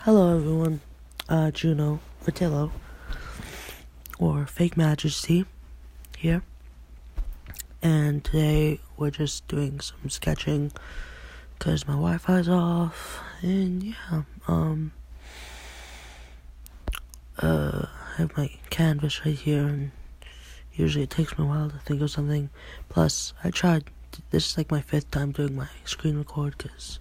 Hello everyone, Juno, Vertillo, or Fake Majesty here, and today we're just doing some sketching, cause my Wi-Fi's off, and yeah, I have my canvas right here, and usually it takes me a while to think of something, plus this is like my 5th time doing my screen record, cause,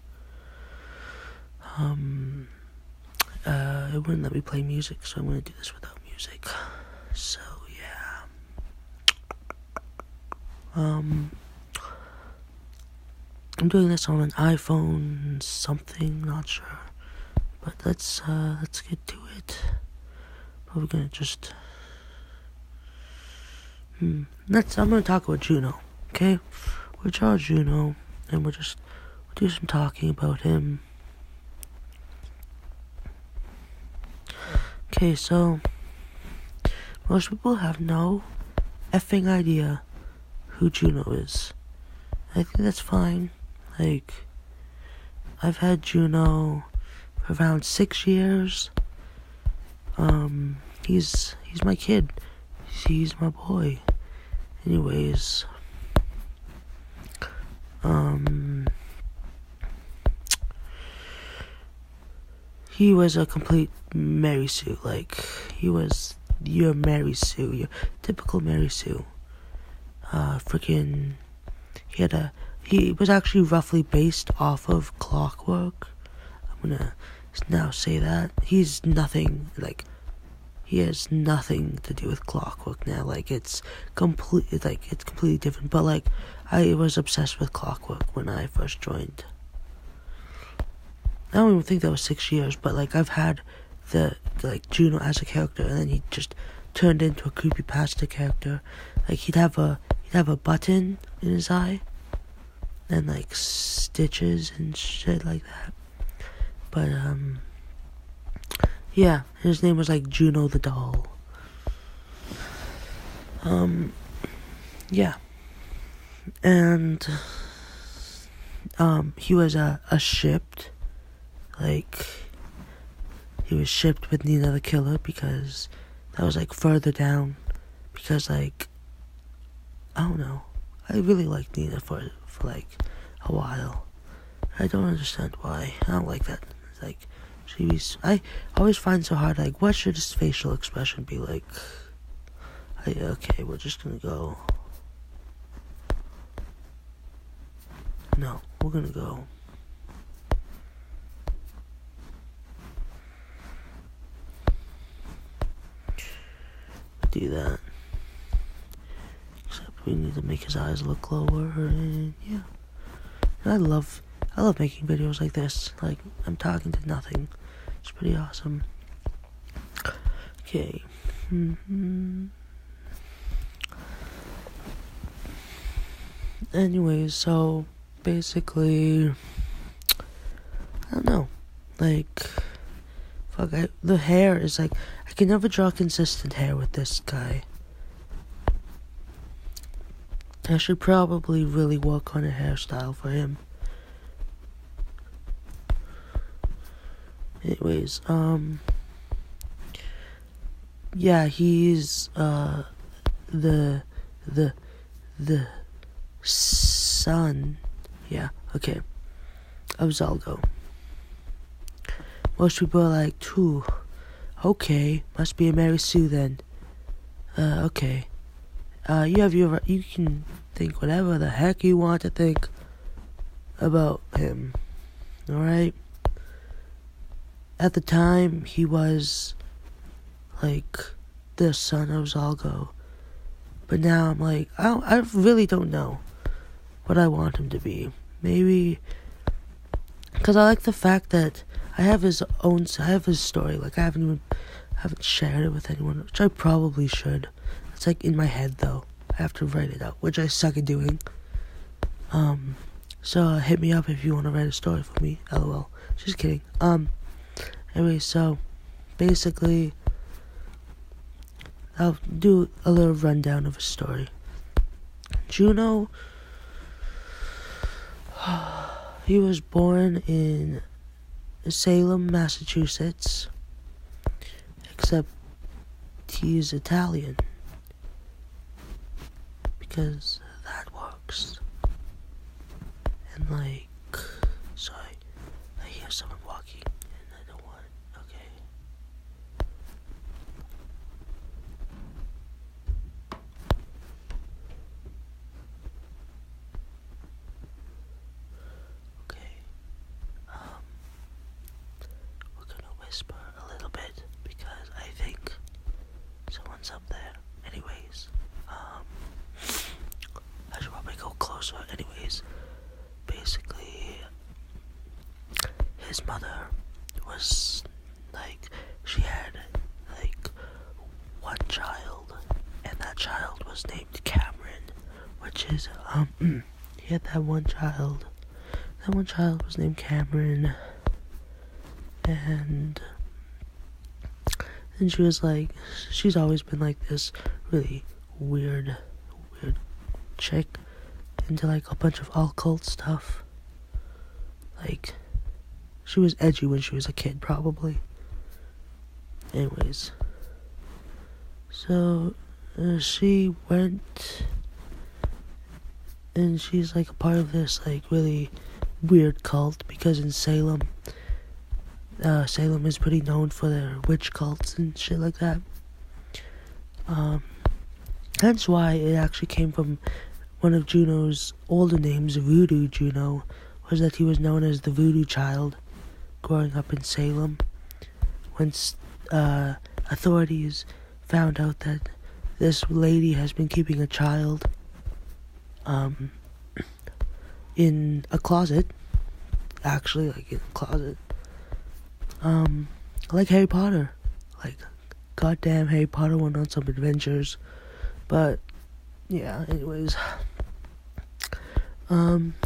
it wouldn't let me play music, so I'm gonna do this without music. So yeah. I'm doing this on an iPhone something, not sure. But let's get to it. But we're gonna just I'm gonna talk about Juno, okay? We're Charles Juno, and we'll do some talking about him. Okay, so most people have no effing idea who Juno is. I think that's fine. Like, I've had Juno for around 6 years. He's my kid. He's my boy. Anyways, he was a complete Mary Sue. Like, he was your Mary Sue, your typical Mary Sue. He was actually roughly based off of Clockwork. I'm gonna now say that. He has nothing to do with Clockwork now. Like, it's completely different. But, like, I was obsessed with Clockwork when I first joined. I don't even think that was 6 years, but, like, I've had Juno as a character, and then he just turned into a creepypasta character. Like, he'd have a button in his eye, and, like, stitches and shit like that. But, yeah, his name was, like, Juno the Doll. Yeah. And, he was shipped. Like, he was shipped with Nina the Killer because that was, like, further down. Because, like, I don't know. I really liked Nina for like, a while. I don't understand why. I don't like that. Like, I always find it so hard, like, what should his facial expression be like? Okay, we're just gonna go. No, we're gonna go. Do that. Except we need to make his eyes look lower, and yeah. And I love making videos like this. Like, I'm talking to nothing. It's pretty awesome. Okay. Anyways, so basically, I don't know. Like, the hair is like, I can never draw consistent hair with this guy. I should probably really work on a hairstyle for him. Anyways, yeah, he's, the son, yeah, okay, of Zalgo. Most people are like, okay, must be a Mary Sue then. Okay. You can think whatever the heck you want to think about him. Alright? At the time, he was, like, the son of Zalgo. But now I'm like, I really don't know what I want him to be. Maybe, because I like the fact that I have his story. Like, I haven't shared it with anyone, which I probably should. It's, like, in my head, though. I have to write it out, which I suck at doing. So hit me up if you want to write a story for me. LOL. Just kidding. Anyway, so basically, I'll do a little rundown of a story. Juno, he was born in Salem, Massachusetts, except he's Italian, because that works. And sorry, I hear someone walking, and I don't want it. Okay. We're gonna whisper a little bit because I think someone's up there. Anyways, I should probably go closer. Anyways, basically, his mother was she had one child, and that child was named Cameron, which is he had that one child. That one child was named Cameron, and she was she's always been this really weird chick into a bunch of occult stuff. She was edgy when she was a kid, probably. Anyways, so she went, and she's a part of this really weird cult, because in Salem is pretty known for their witch cults and shit like that. Hence why it actually came from one of Juno's older names, Voodoo Juno, was that he was known as the Voodoo Child growing up in Salem. Once authorities found out that this lady has been keeping a child in a closet, actually, in a closet, like Harry Potter. Goddamn Harry Potter went on some adventures. But, yeah, anyways.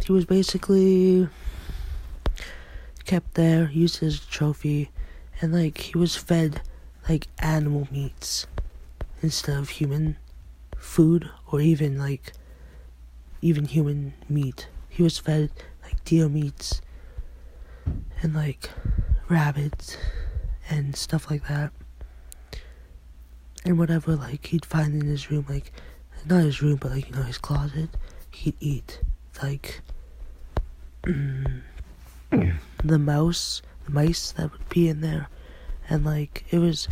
He was basically kept there, used as a trophy, and, he was fed, animal meats instead of human food, or even human meat. He was fed, deer meats, and, rabbits, and stuff like that. And whatever, he'd find in his room, not his room, but, his closet, he'd eat, the mice that would be in there. And, he was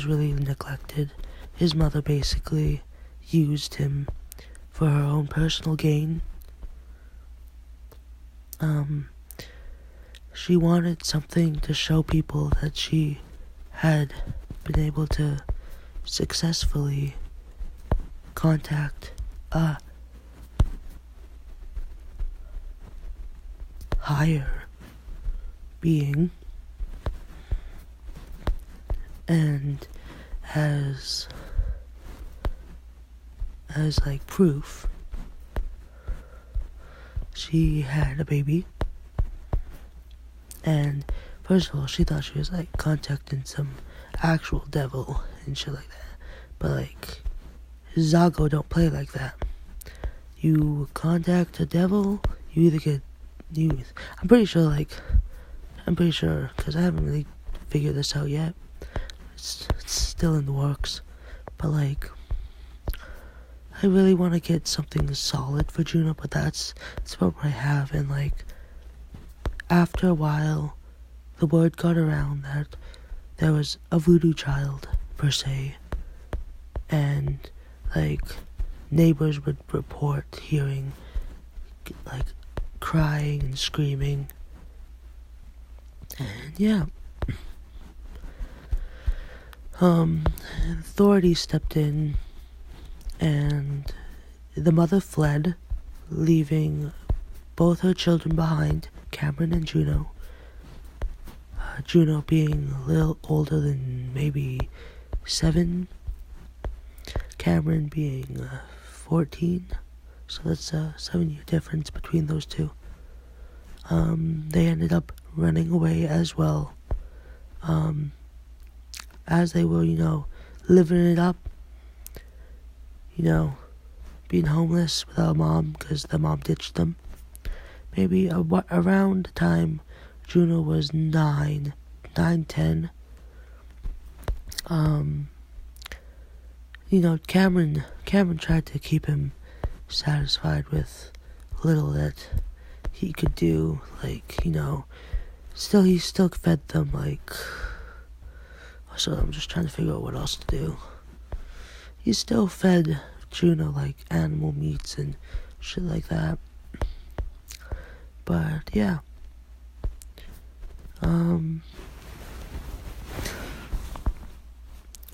really neglected. His mother basically used him for her own personal gain. She wanted something to show people that she had been able to successfully contact a higher being, and as proof, she had a baby. And first of all, she thought she was contacting some actual devil and shit like that. But Zago don't play like that. You contact a devil, you either get I'm pretty sure, because I haven't really figured this out yet. It's still in the works. But I really want to get something solid for Juno, but that's about what I have. And after a while, the word got around that there was a voodoo child, per se, and neighbors would report hearing crying and screaming. And yeah, authorities stepped in, and the mother fled, leaving both her children behind, Cameron and Juno. Juno being a little older than maybe 7, Cameron being 14, so that's a 7-year difference between those two. They ended up running away as well, as they were, living it up, being homeless without a mom, because the mom ditched them. Maybe around the time Juno was 9, 10. Cameron tried to keep him satisfied with little that he could do, he still fed them, so I'm just trying to figure out what else to do. He still fed Juno, animal meats and shit like that. But, yeah.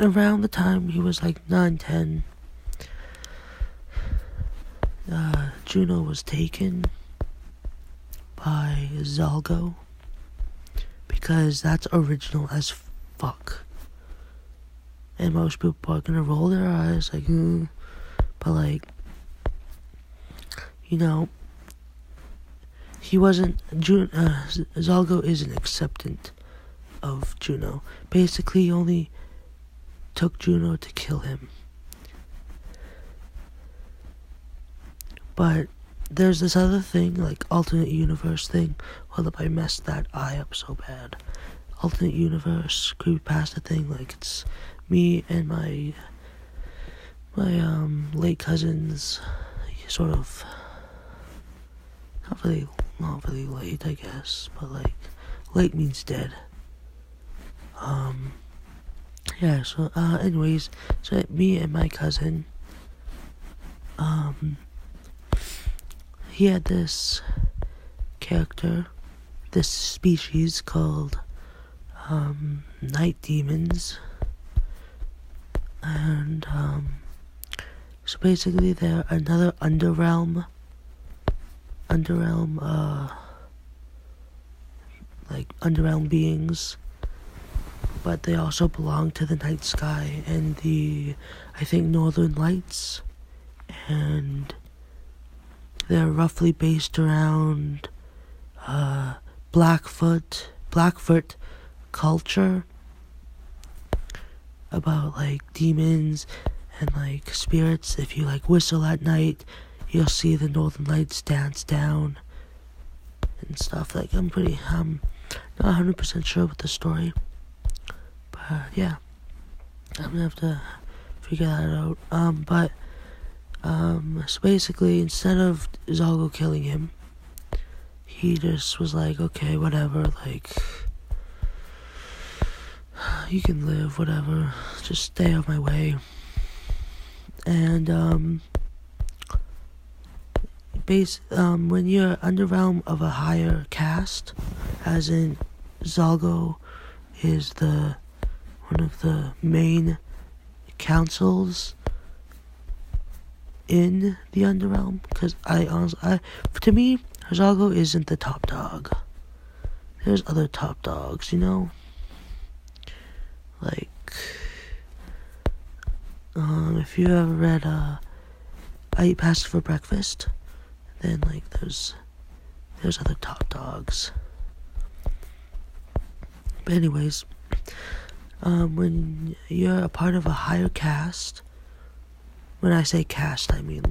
Around the time he was 9, 10, Juno was taken by Zalgo, because that's original as fuck. And most people are gonna roll their eyes but he wasn't, Zalgo isn't acceptant of Juno. Basically, he only took Juno to kill him. But there's this other thing, alternate universe thing. Hold up, I messed that eye up so bad. Alternate universe, creepypasta thing, it's me and my late cousins, sort of, not really late, I guess, but late means dead. Anyways, so me and my cousin, he had this character, this species called, night demons, and, so basically they're another underrealm, underrealm beings, but they also belong to the night sky and the, I think, northern lights, and they're roughly based around, Blackfoot culture, about, demons and, spirits. If you, whistle at night, you'll see the northern lights dance down and stuff. I'm not 100% sure with the story, but yeah, I'm gonna have to figure that out. So basically, instead of Zalgo killing him, he just was okay, whatever, you can live, whatever, just stay out of my way. And, when you're underrealm of a higher caste, as in Zalgo is one of the main councils in the underrealm, because to me, Zalgo isn't the top dog. There's other top dogs, if you ever read, I Eat Pasta for Breakfast, then, there's other top dogs. But anyways, when you're a part of a higher caste, when I say caste, I mean,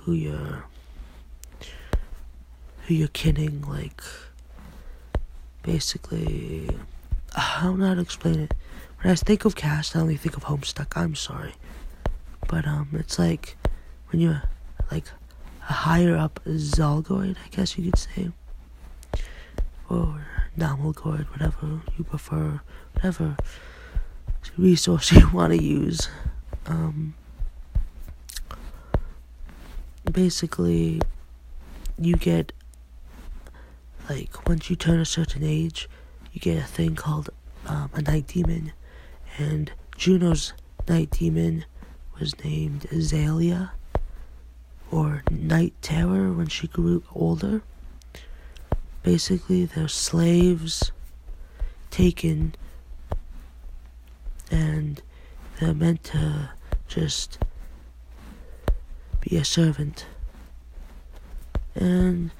who you're kinning, basically, I don't know how to explain it. When I think of caste, I only think of Homestuck, I'm sorry. But, it's when you're, a higher up Zalgoid, I guess you could say. Or Namalgoid, whatever you prefer, whatever resource you want to use. Basically, you get, once you turn a certain age, you get a thing called, a night demon. And Juno's night demon was named Azalea, or Night Terror, when she grew older. Basically, they're slaves taken, and they're meant to just be a servant. And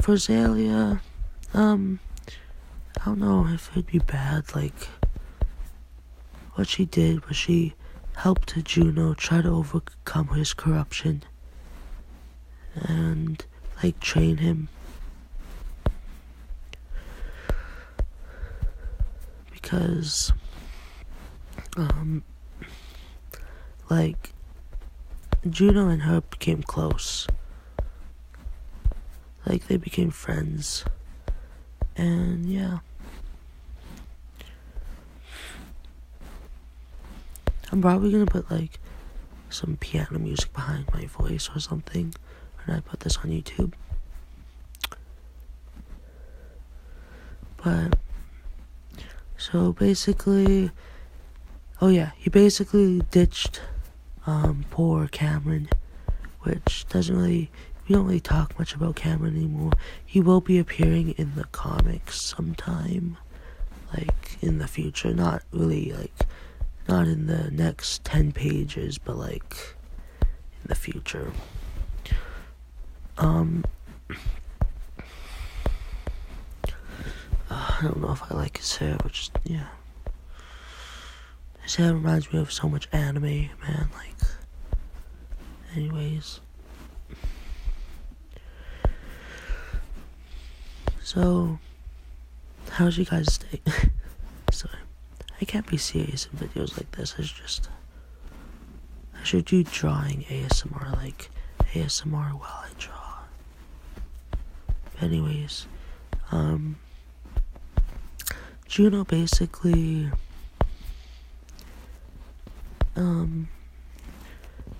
for Azalea, I don't know if it'd be bad, what she did was she helped Juno try to overcome his corruption. and like train him, because like Juno and her became close. Like they became friends. And yeah. I'm probably gonna put like some piano music behind my voice or something when I put this on YouTube. But so basically, oh yeah, he basically ditched poor Cameron, which we don't really talk much about Cameron anymore. He will be appearing in the comics sometime, like in the future, not really like, not in the next 10 pages, but like in the future. I don't know if I like his hair, but just, yeah. His hair reminds me of so much anime, man, like, anyways. So, how's you guys' day? Sorry, I can't be serious in videos like this. I should do drawing ASMR, like ASMR while I draw. Anyways, Juno basically,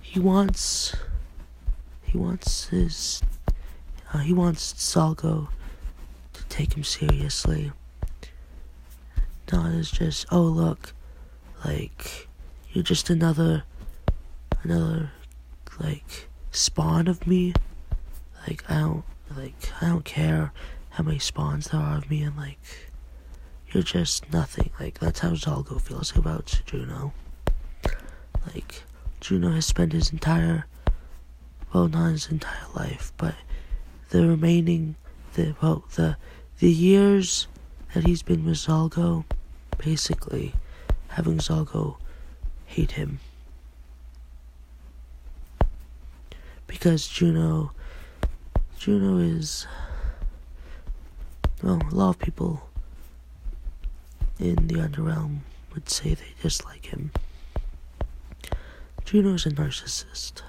he wants Salgo to take him seriously. Not as just, oh look, like, you're just another, like, spawn of me. Like, I don't care how many spawns there are of me, and like, you're just nothing. Like, that's how Zalgo feels about Juno. Like, Juno has spent his entire, well, not his entire life, but the remaining, the years that he's been with Zalgo, basically having Zalgo hate him. Because Juno is, well, a lot of people in the Underrealm would say they dislike him. Juno is a narcissist.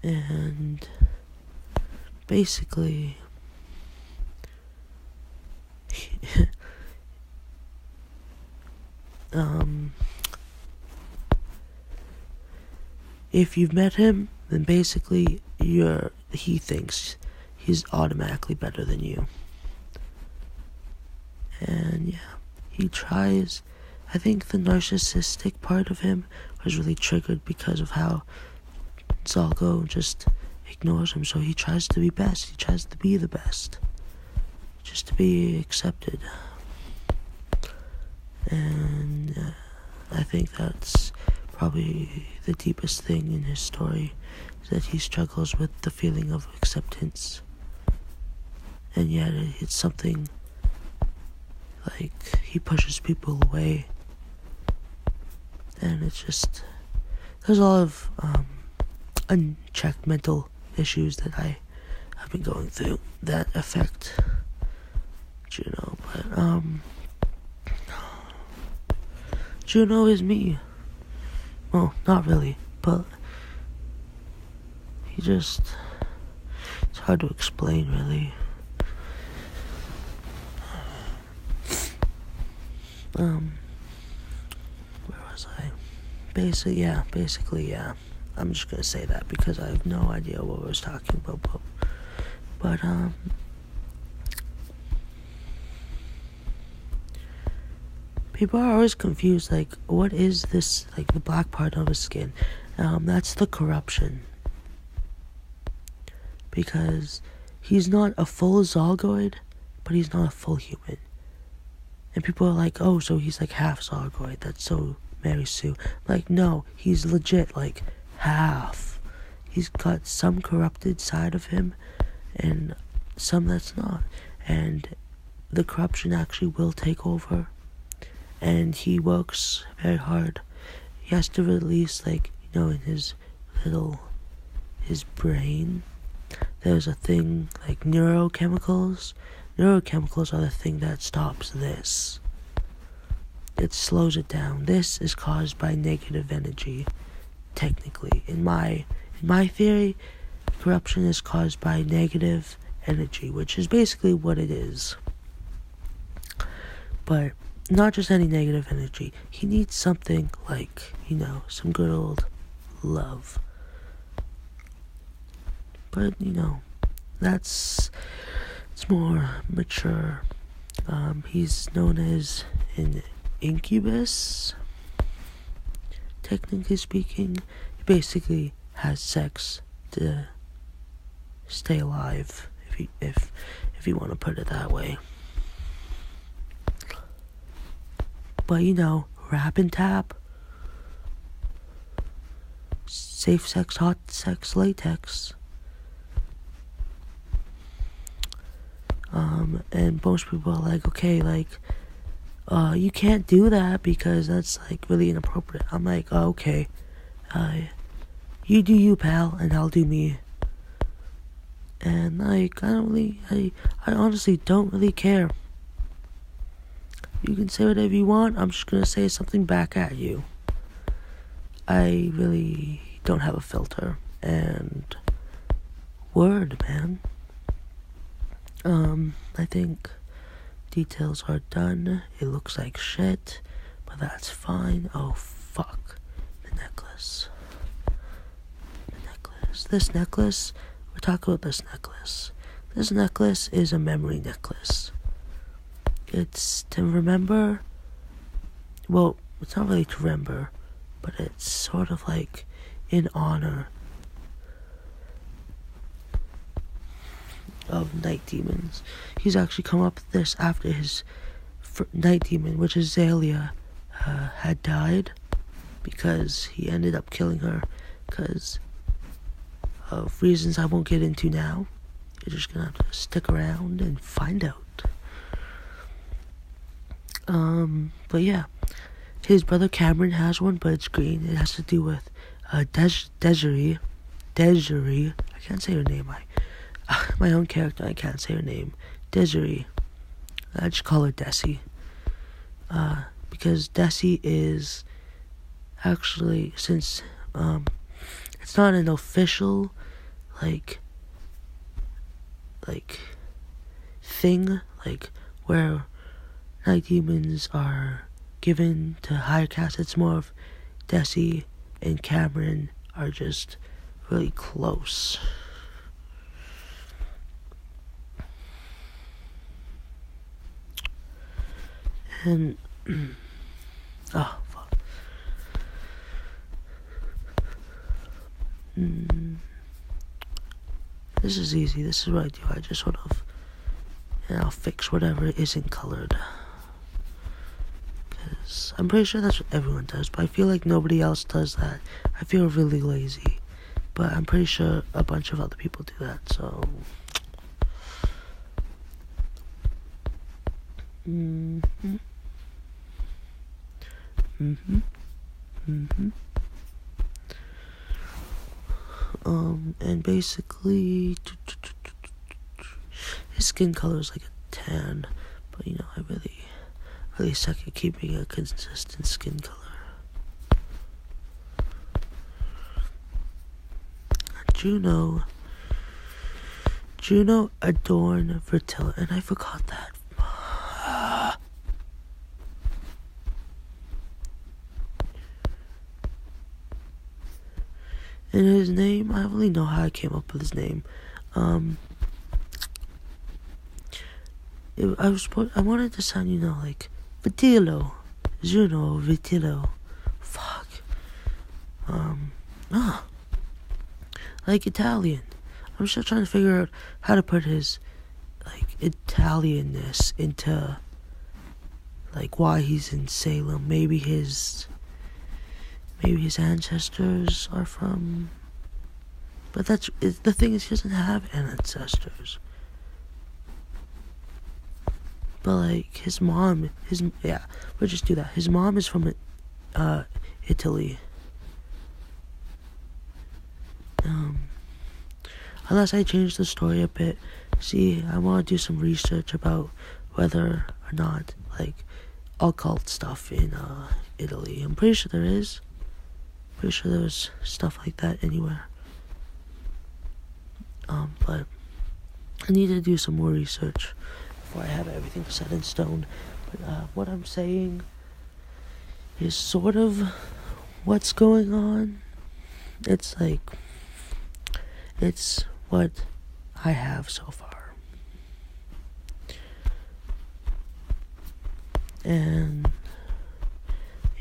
And basically, if you've met him, then basically he thinks he's automatically better than you. And yeah, he tries. I think the narcissistic part of him was really triggered because of how Zalgo just ignores him, so he tries to be best. He tries to be the best, just to be accepted. And I think that's probably the deepest thing in his story, is that he struggles with the feeling of acceptance. And yet it's something like he pushes people away. And it's just, there's a lot of unchecked mental issues that I have been going through that affect Juno. But Juno is me. Well, not really, but it's hard to explain, really. Where was I? Basically, yeah. I'm just gonna say that because I have no idea what I was talking about, but people are always confused, like, what is this, like, the black part of his skin? That's the corruption. Because he's not a full Zalgoid, but he's not a full human. And people are like, oh, so he's like half Zalgoid, that's so Mary Sue. Like, no, he's legit, like, half. He's got some corrupted side of him, and some that's not. And the corruption actually will take over. And he works very hard. He has to release, like, in his little his brain, there's a thing like neurochemicals. Neurochemicals are the thing that stops this. It slows it down. This is caused by negative energy, technically. In my theory, corruption is caused by negative energy, which is basically what it is. But not just any negative energy. He needs something like, some good old love. But, it's more mature. He's known as an incubus, technically speaking. He basically has sex to stay alive, if you want to put it that way. But rap and tap, safe sex, hot sex, latex. And most people are like, okay, you can't do that because that's really inappropriate. I'm like, oh, okay, you do you, pal, and I'll do me. And I honestly don't really care. You can say whatever you want. I'm just gonna say something back at you. I really don't have a filter. And word, man. I think details are done. It looks like shit, but that's fine. Oh, fuck. The necklace. This necklace, we're talking about this necklace. This necklace is a memory necklace. It's to remember, well, it's not really to remember, but it's sort of in honor of night demons. He's actually come up with this after his night demon, which is Zalia, had died, because he ended up killing her because of reasons I won't get into now. You're just gonna have to stick around and find out. But yeah, his brother Cameron has one, but it's green. It has to do with Desiree. I can't say her name. My own character, I can't say her name. Desiree. I just call her Desi. Because Desi is actually, since it's not an official thing, where night demons are given to higher casts. It's more of Desi and Cameron are just really close. And oh fuck. This is easy. This is what I do. I just sort of, I'll fix whatever isn't colored. Because I'm pretty sure that's what everyone does, but I feel like nobody else does that. I feel really lazy, but I'm pretty sure a bunch of other people do that, so. And basically, his skin color is like a tan, but I really suck at keeping a consistent skin color. Juno adorn Vertillo, and I forgot that. And his name, I don't really know how I came up with his name. I wanted to sound, Vertillo. Juno, Vertillo. Fuck. Like Italian. I'm still trying to figure out how to put his, Italianness into, why he's in Salem. Maybe his ancestors are from, but the thing is, he doesn't have ancestors. But his mom, we'll just do that. His mom is from Italy. unless I change the story a bit. See, I want to do some research about whether or not, like, occult stuff in Italy. I'm pretty sure there is. Pretty sure there's stuff like that anywhere. But I need to do some more research before I have everything set in stone. But what I'm saying is sort of what's going on. It's like, it's what I have so far. And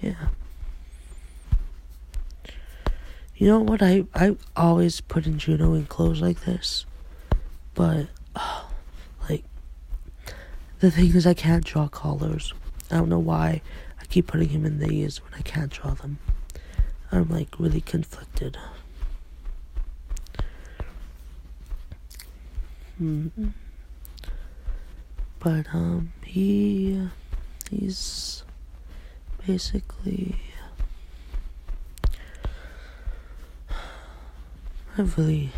yeah. You know what, I always put in Juno in clothes like this, but, like, the thing is I can't draw collars. I don't know why I keep putting him in these when I can't draw them. I'm, like, really conflicted. But, he's basically... I'm really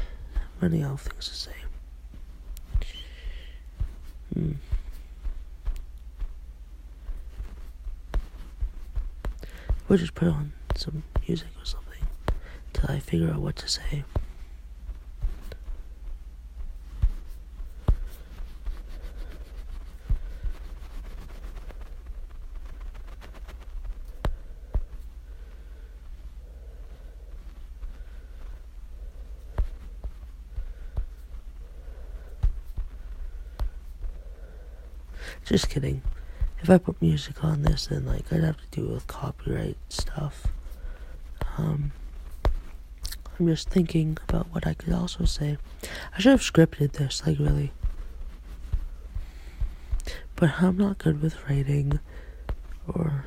running out of things to say. We'll just put on some music or something till I figure out what to say. Just kidding. If I put music on this, then, like, I'd have to do with copyright stuff. I'm just thinking about what I could also say. I should have scripted this, like, really. But I'm not good with writing or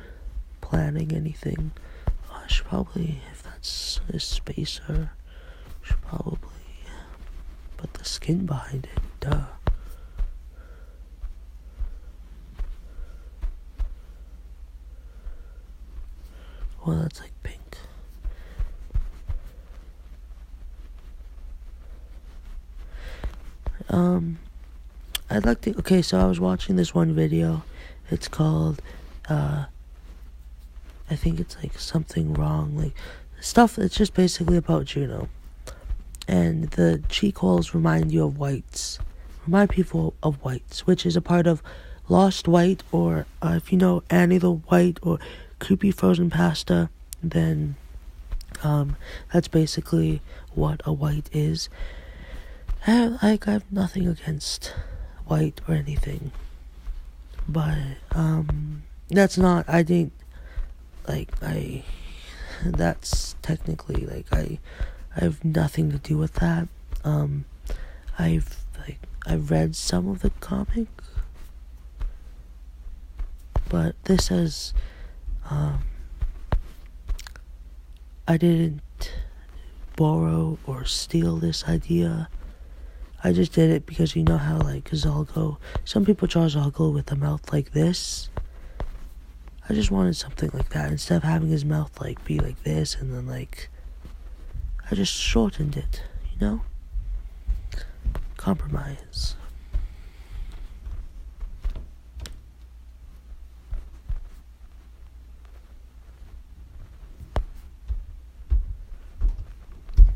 planning anything. I should probably, if that's a spacer, should probably put the skin behind it. Duh. Well, that's like pink. I'd like to, okay, so I was watching this one video. It's called, I think it's like something wrong, like stuff. It's just basically about Juno. And the cheek holes remind you of whites. Remind people of whites, which is a part of Lost White, or if you know Annie the White, or Creepy Frozen Pasta, then that's basically what a white is. And, like, I have nothing against white or anything, but that's not, I think, like, that's technically, like, I have nothing to do with that. I've read some of the comic, but this says, I didn't borrow or steal this idea. I just did it because you know how, like, Zalgo, some people draw Zalgo with a mouth like this. I just wanted something like that instead of having his mouth, like, be like this, and then, like, I just shortened it, you know? Compromise.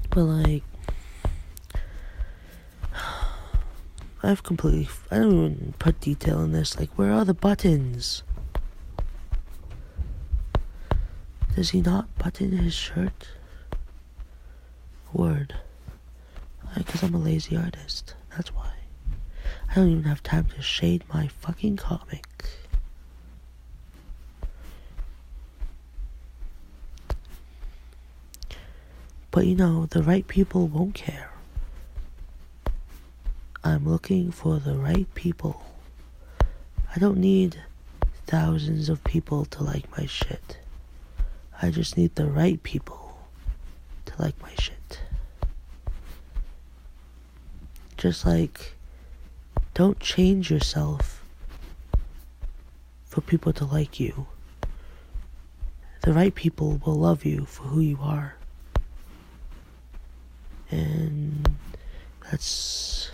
But, like, I don't even put detail in this. Like, where are the buttons? Does he not button his shirt? Word. Because I'm a lazy artist. That's why. I don't even have time to shade my fucking comic. But you know, the right people won't care. I'm looking for the right people. I don't need thousands of people to like my shit. I just need the right people to like my shit. Just like, don't change yourself for people to like you. The right people will love you for who you are. And that's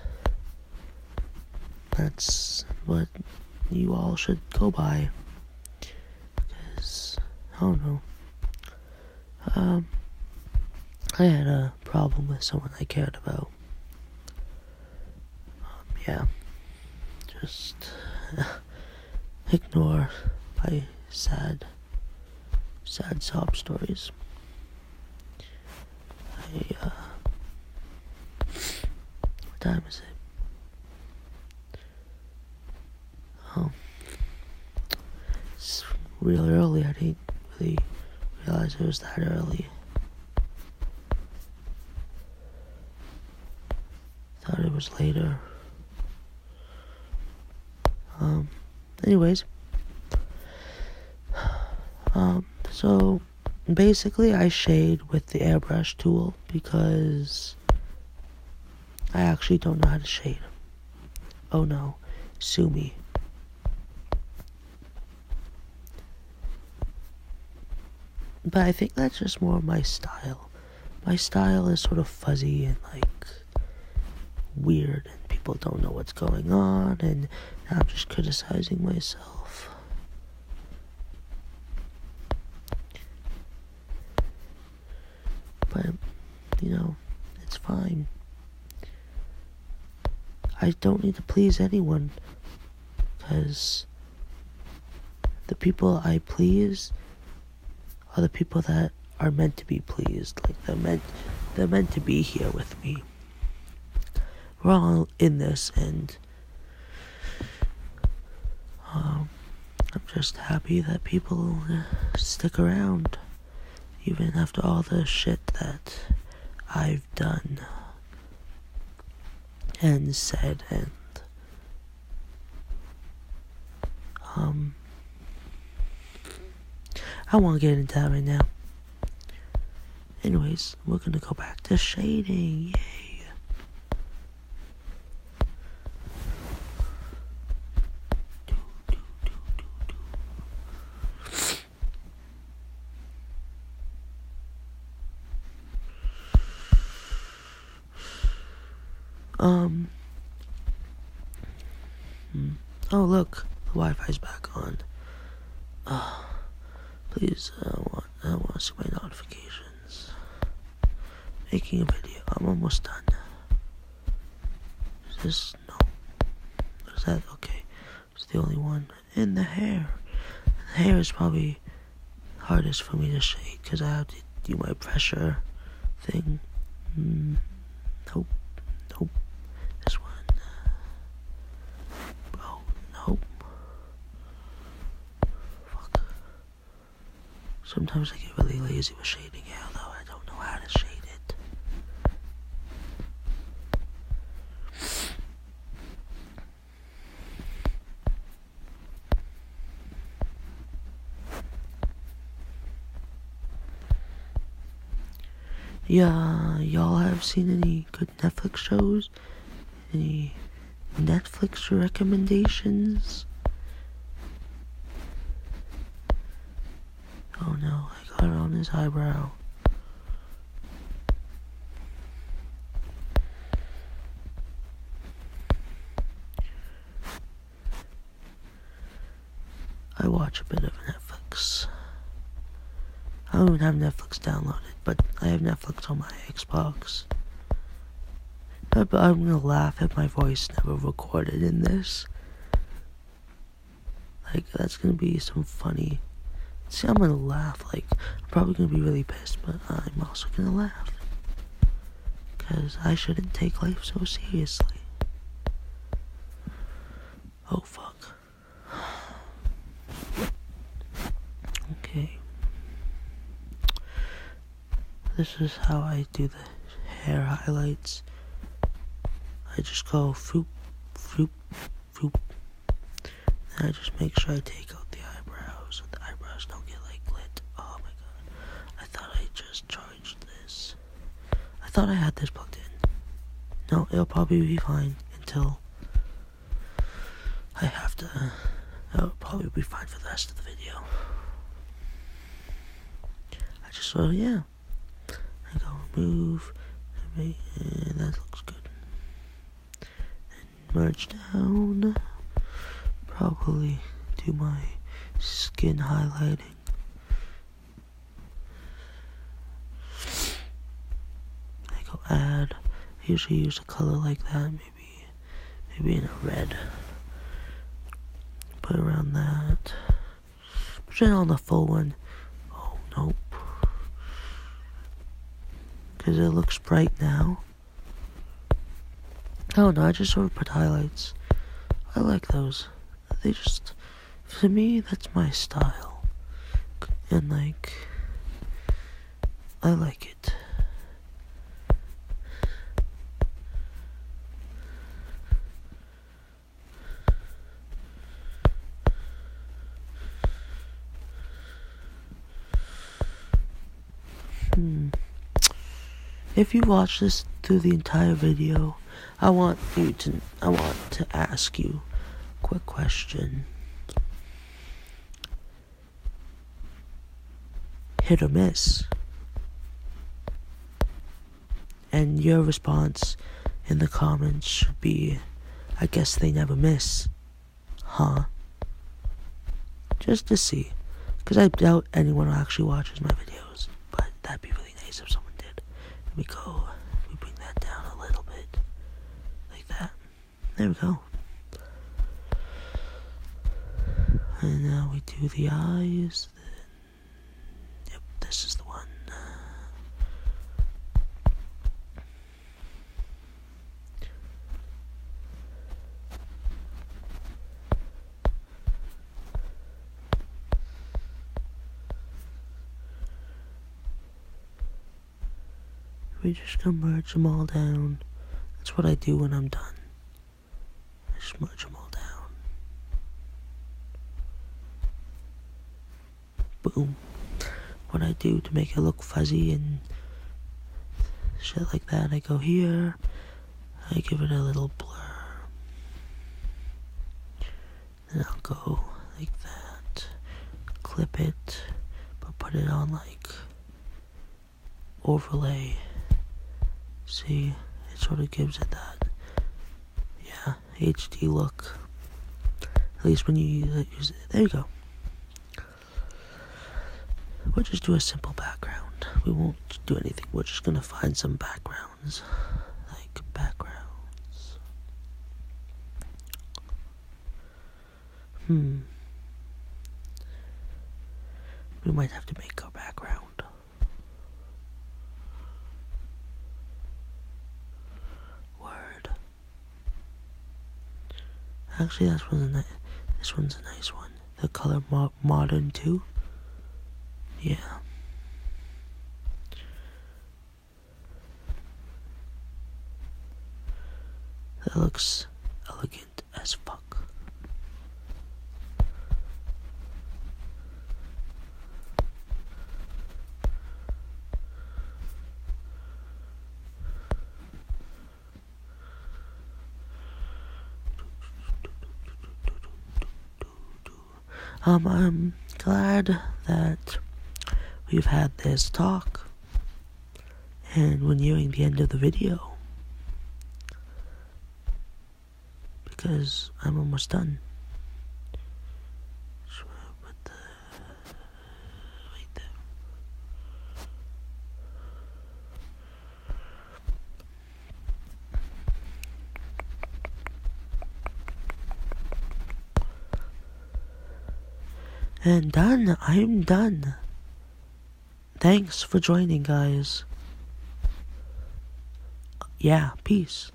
what you all should go by. Because, I don't know. I had a problem with someone I cared about. Yeah. Just ignore my sad sob stories. What time is it? Oh. It's real early. I didn't really realize it was that early. Thought it was later. Anyways. So basically I shade with the airbrush tool because I actually don't know how to shade. Oh no, sue me. But I think that's just more my style. My style is sort of fuzzy and like weird and people don't know what's going on and I'm just criticizing myself. But, it's fine. I don't need to please anyone because the people I please are the people that are meant to be pleased. Like they're meant to be here with me. We're all in this, and I'm just happy that people stick around, even after all the shit that I've done and said, and I won't get into that right now. Anyways, we're gonna go back to shading. Yay. Oh look, the Wi-Fi's back on. Please, I want to see my notifications. Making a video. I'm almost done. Is this? No. Is that? Okay. It's the only one. And the hair. The hair is probably hardest for me to shade because I have to do my pressure thing. Nope. This one. Oh, nope. Fuck. Sometimes I get really lazy with shading hair, though. I don't know how to shade it. Yeah, y'all have seen any good Netflix shows? Any Netflix recommendations? Oh no, I got it on his eyebrow. I watch a bit of Netflix. I don't even have Netflix downloaded, but I have Netflix on my Xbox. But I'm gonna laugh at my voice never recorded in this. Like, that's gonna be some funny. See, I'm gonna laugh. Like, I'm probably gonna be really pissed, but I'm also gonna laugh. Because I shouldn't take life so seriously. Oh, fuck. Okay. This is how I do the hair highlights. I just go foop, foop, foop. And I just make sure I take out the eyebrows so the eyebrows don't get like lit. Oh my god. I thought I just charged this. I thought I had this plugged in. No, it'll probably be fine until I have to. It'll probably be fine for the rest of the video. I just sort of, yeah. I go remove, and that looks good. merge down. Probably do my skin highlighting. I go add. I usually use a color like that, maybe in a red. Put around that. Put it on the full one. Oh, nope. Because it looks bright now. Oh no, I just sort of put highlights. I like those. They just, for me, that's my style. And like, I like it. If you watch this through the entire video, I want to ask you a quick question. Hit or miss? And your response in the comments should be, I guess they never miss. Huh? Just to see. Because I doubt anyone actually watches my videos. But that'd be really nice if someone did. We bring that down a little bit. Like that. There we go. And now we do the eyes. Yep, this is the one. We just gonna merge them all down. That's what I do when I'm done. I just merge them all down. Boom. What I do to make it look fuzzy and shit like that, I go here, I give it a little blur. Then I'll go like that, clip it, but put it on like overlay. See, it sort of gives it that, yeah, HD look. At least when you use it. There you go. We'll just do a simple background. We won't do anything. We're just gonna find some backgrounds. Like backgrounds. We might have to make our background. Actually, this one's a nice one. The color modern too. Yeah. That looks elegant as fuck. I'm glad that we've had this talk, and we're nearing the end of the video, because I'm almost done. So I put the right there. And done. I'm done. Thanks for joining, guys. Yeah, peace.